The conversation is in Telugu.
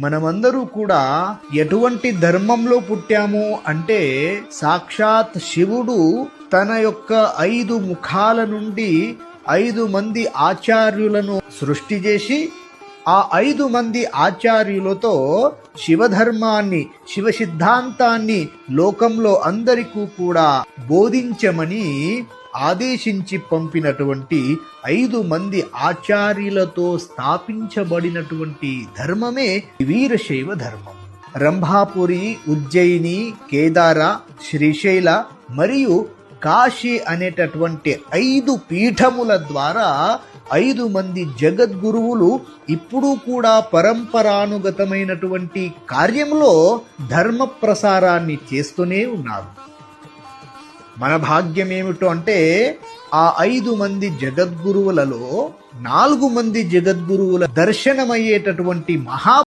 మనమందరూ కూడా ఎటువంటి ధర్మంలో పుట్టాము అంటే సాక్షాత్ శివుడు తన యొక్క 5 ముఖాల నుండి 5 మంది ఆచార్యులను సృష్టి చేసి ఆ 5 మంది ఆచార్యులతో శివధర్మాన్ని శివ సిద్ధాంతాన్ని లోకంలో అందరికీ కూడా బోధించమని ఆదేశించి పంపినటువంటి 5 మంది ఆచార్యులతో స్థాపించబడినటువంటి ధర్మమే వీరశైవ ధర్మం. రంభాపురి, ఉజ్జయిని, కేదార, శ్రీశైల మరియు కాశీ అనేటటువంటి 5 పీఠముల ద్వారా 5 మంది జగద్గురువులు ఇప్పుడు కూడా పరంపరానుగతమైనటువంటి కార్యంలో ధర్మ ప్రసారాన్ని చేస్తూనే ఉన్నారు. మన భాగ్యం ఏమిటో అంటే ఆ 5 మంది జగద్గురువులలో 4 మంది జగద్గురువుల దర్శనమయ్యేటటువంటి మహా